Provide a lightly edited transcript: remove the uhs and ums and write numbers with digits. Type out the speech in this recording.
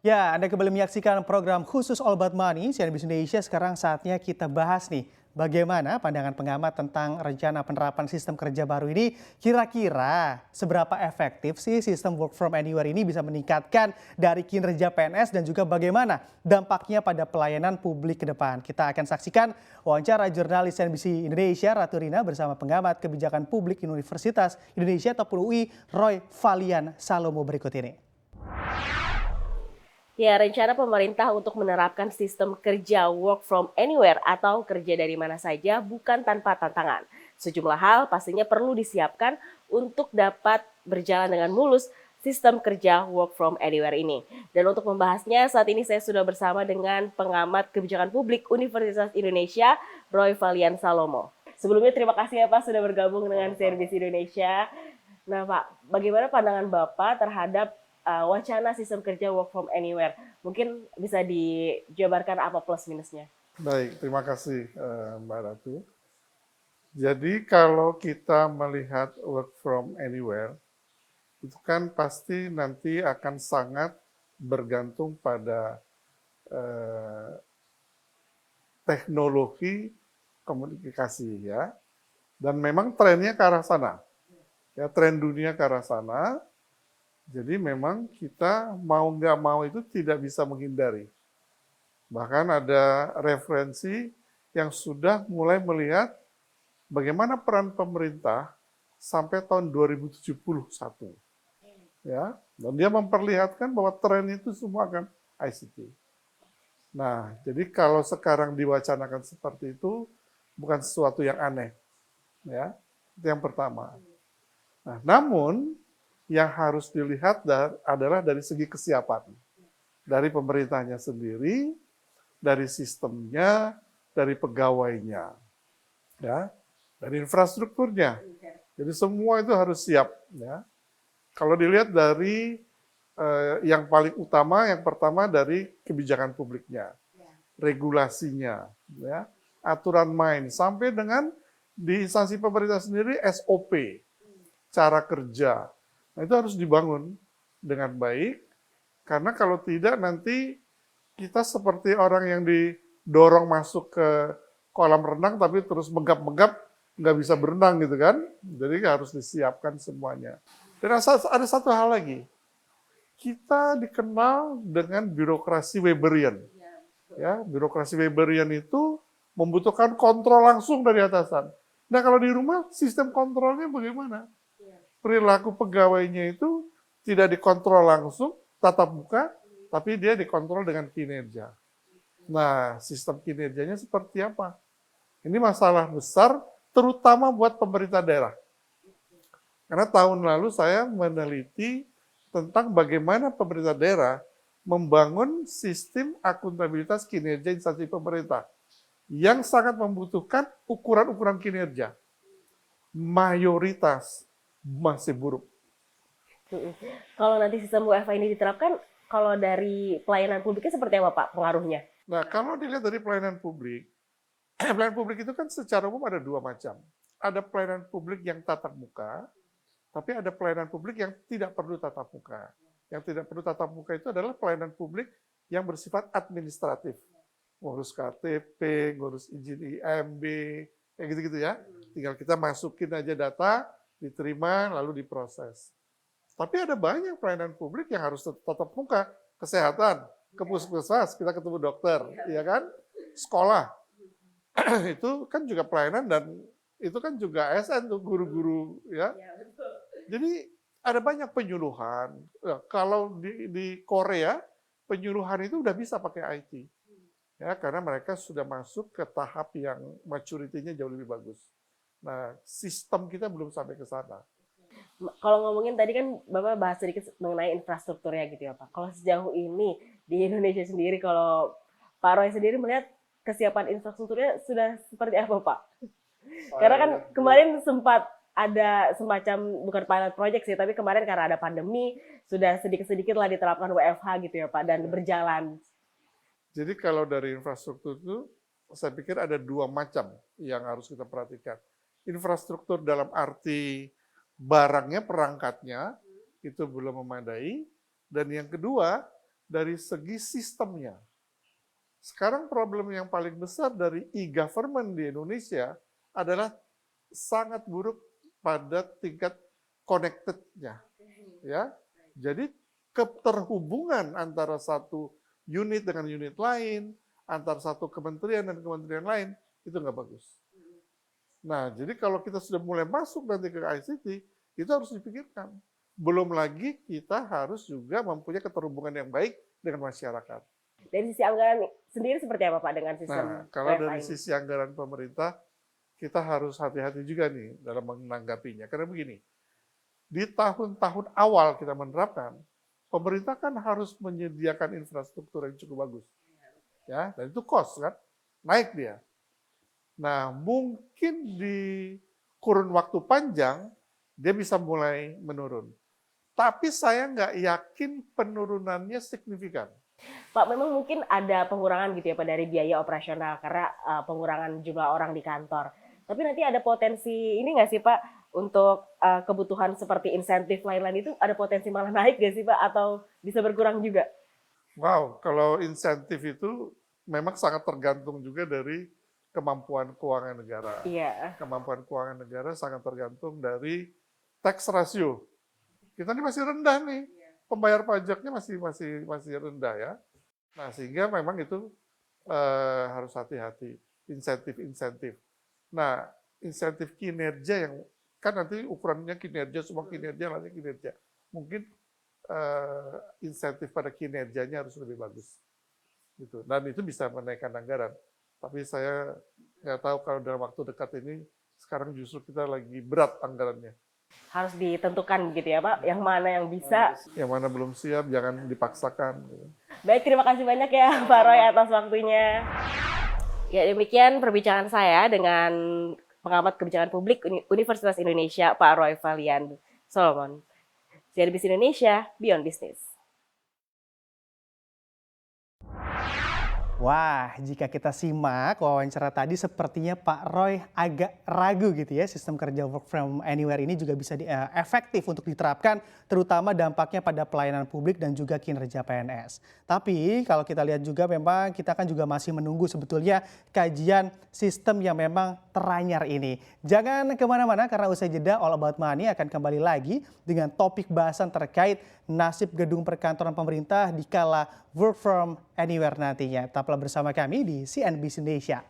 Ya, Anda kembali menyaksikan program khusus All About Money CNBC Indonesia. Sekarang saatnya kita bahas nih, bagaimana pandangan pengamat tentang rencana penerapan sistem kerja baru ini. Kira-kira seberapa efektif sih sistem work from anywhere ini bisa meningkatkan dari kinerja PNS dan juga bagaimana dampaknya pada pelayanan publik ke depan. Kita akan saksikan wawancara jurnalis CNBC Indonesia Ratu Rina bersama pengamat kebijakan publik Universitas Indonesia ataupun UI Roy Valian Salomo berikut ini. Ya, rencana pemerintah untuk menerapkan sistem kerja work from anywhere atau kerja dari mana saja bukan tanpa tantangan. Sejumlah hal pastinya perlu disiapkan untuk dapat berjalan dengan mulus sistem kerja work from anywhere ini. Dan untuk membahasnya, saat ini saya sudah bersama dengan pengamat kebijakan publik Universitas Indonesia, Roy Valian Salomo. Sebelumnya terima kasih ya Pak sudah bergabung dengan CNBC Indonesia. Nah Pak, bagaimana pandangan Bapak terhadap wacana sistem kerja work from anywhere? Mungkin bisa dijabarkan apa plus minusnya? Baik, terima kasih Mbak Ratu. Jadi kalau kita melihat work from anywhere, itu kan pasti nanti akan sangat bergantung pada teknologi komunikasi ya. Dan memang trennya ke arah sana. Ya, tren dunia ke arah sana. Jadi memang kita mau nggak mau itu tidak bisa menghindari. Bahkan ada referensi yang sudah mulai melihat bagaimana peran pemerintah sampai tahun 2071. Ya, dan dia memperlihatkan bahwa tren itu semua akan ICT. Nah, jadi kalau sekarang diwacanakan seperti itu bukan sesuatu yang aneh. Ya, itu yang pertama. Nah, namun yang harus dilihat adalah dari segi kesiapan. Dari pemerintahnya sendiri, dari sistemnya, dari pegawainya, ya, dari infrastrukturnya. Jadi semua itu harus siap. Ya. Kalau dilihat dari yang paling utama, yang pertama dari kebijakan publiknya, regulasinya, ya, aturan main, sampai dengan di instansi pemerintah sendiri SOP, cara kerja. Nah, itu harus dibangun dengan baik, karena kalau tidak nanti kita seperti orang yang didorong masuk ke kolam renang tapi terus megap-megap, nggak bisa berenang gitu kan. Jadi harus disiapkan semuanya. Dan ada satu hal lagi, kita dikenal dengan birokrasi Weberian. Ya, birokrasi Weberian itu membutuhkan kontrol langsung dari atasan. Nah kalau di rumah sistem kontrolnya bagaimana? Perilaku pegawainya itu tidak dikontrol langsung, tatap muka, tapi dia dikontrol dengan kinerja. Nah, sistem kinerjanya seperti apa? Ini masalah besar, terutama buat pemerintah daerah. Karena tahun lalu saya meneliti tentang bagaimana pemerintah daerah membangun sistem akuntabilitas kinerja instansi pemerintah yang sangat membutuhkan ukuran-ukuran kinerja. Mayoritas masih buruk. Kalau nanti sistem WFA ini diterapkan, kalau dari pelayanan publiknya seperti apa Pak pengaruhnya? Nah, kalau dilihat dari pelayanan publik, pelayanan publik itu kan secara umum ada dua macam. Ada pelayanan publik yang tatap muka, tapi ada pelayanan publik yang tidak perlu tatap muka. Yang tidak perlu tatap muka itu adalah pelayanan publik yang bersifat administratif. Ngurus KTP, ngurus izin IMB, kayak gitu-gitu ya. Tinggal kita masukin aja data, diterima, lalu diproses. Tapi ada banyak pelayanan publik yang harus tatap muka, kesehatan, ke puskesmas, kita ketemu dokter, ya kan? Sekolah, itu kan juga pelayanan dan itu kan juga ASN tuh, guru-guru, ya. Jadi ada banyak penyuluhan. Kalau di Korea, penyuluhan itu udah bisa pakai IT. Ya, karena mereka sudah masuk ke tahap yang maturity-nya jauh lebih bagus. Nah, sistem kita belum sampai ke sana. Kalau ngomongin tadi kan Bapak bahas sedikit mengenai infrastrukturnya gitu ya Pak. Kalau sejauh ini di Indonesia sendiri, kalau Pak Roy sendiri melihat kesiapan infrastrukturnya sudah seperti apa Pak? Karena kan kemarin sempat ada semacam, bukan pilot project sih, tapi kemarin karena ada pandemi, sudah sedikit-sedikit lah diterapkan WFH gitu ya Pak, dan berjalan. Jadi kalau dari infrastruktur itu, saya pikir ada dua macam yang harus kita perhatikan. Infrastruktur dalam arti barangnya, perangkatnya, itu belum memadai. Dan yang kedua, dari segi sistemnya. Sekarang problem yang paling besar dari e-government di Indonesia adalah sangat buruk pada tingkat connected-nya. Ya. Jadi keterhubungan antara satu unit dengan unit lain, antara satu kementerian dan kementerian lain, itu nggak bagus. Nah, jadi kalau kita sudah mulai masuk nanti ke ICT, itu harus dipikirkan. Belum lagi kita harus juga mempunyai keterhubungan yang baik dengan masyarakat. Dari sisi anggaran sendiri seperti apa Pak dengan sistem Nah, kalau WFA dari ini? sisi anggaran pemerintah, kita harus hati-hati juga nih dalam menanggapinya. Karena begini, di tahun-tahun awal kita menerapkan, pemerintah kan harus menyediakan infrastruktur yang cukup bagus. Ya, dan itu cost kan, naik dia. Nah, mungkin di kurun waktu panjang, dia bisa mulai menurun. Tapi saya nggak yakin penurunannya signifikan. Pak, memang mungkin ada pengurangan gitu ya Pak dari biaya operasional karena pengurangan jumlah orang di kantor. Tapi nanti ada potensi ini nggak sih Pak untuk kebutuhan seperti insentif lain-lain itu ada potensi malah naik nggak sih Pak atau bisa berkurang juga? Wow, kalau insentif itu memang sangat tergantung juga dari kemampuan keuangan negara. Iya. Kemampuan keuangan negara sangat tergantung dari tax ratio. Kita ini masih rendah nih, pembayar pajaknya masih rendah ya. Nah, sehingga memang itu harus hati-hati, insentif-insentif. Nah, insentif kinerja yang kan nanti ukurannya kinerja, semua kinerja nanti kinerja. Mungkin insentif pada kinerjanya harus lebih bagus, gitu. Dan itu bisa menaikkan anggaran. Tapi saya nggak tahu kalau dalam waktu dekat ini, sekarang justru kita lagi berat anggarannya. Harus ditentukan gitu ya Pak, yang mana yang bisa. Yang mana belum siap, jangan dipaksakan. Baik, terima kasih banyak ya Pak Roy atas waktunya. Ya, demikian perbincangan saya dengan pengamat kebijakan publik Universitas Indonesia, Pak Roy Valian Solomon. CNBC Indonesia, Beyond Business. Wah, jika kita simak wawancara tadi sepertinya Pak Roy agak ragu gitu ya, sistem kerja work from anywhere ini juga bisa efektif untuk diterapkan, terutama dampaknya pada pelayanan publik dan juga kinerja PNS. Tapi kalau kita lihat juga memang kita kan juga masih menunggu sebetulnya kajian sistem yang memang teranyar ini. Jangan kemana-mana karena usai jeda All About Money akan kembali lagi dengan topik bahasan terkait nasib gedung perkantoran pemerintah di kala work from anywhere nantinya. Tetaplah bersama kami di CNBC Indonesia.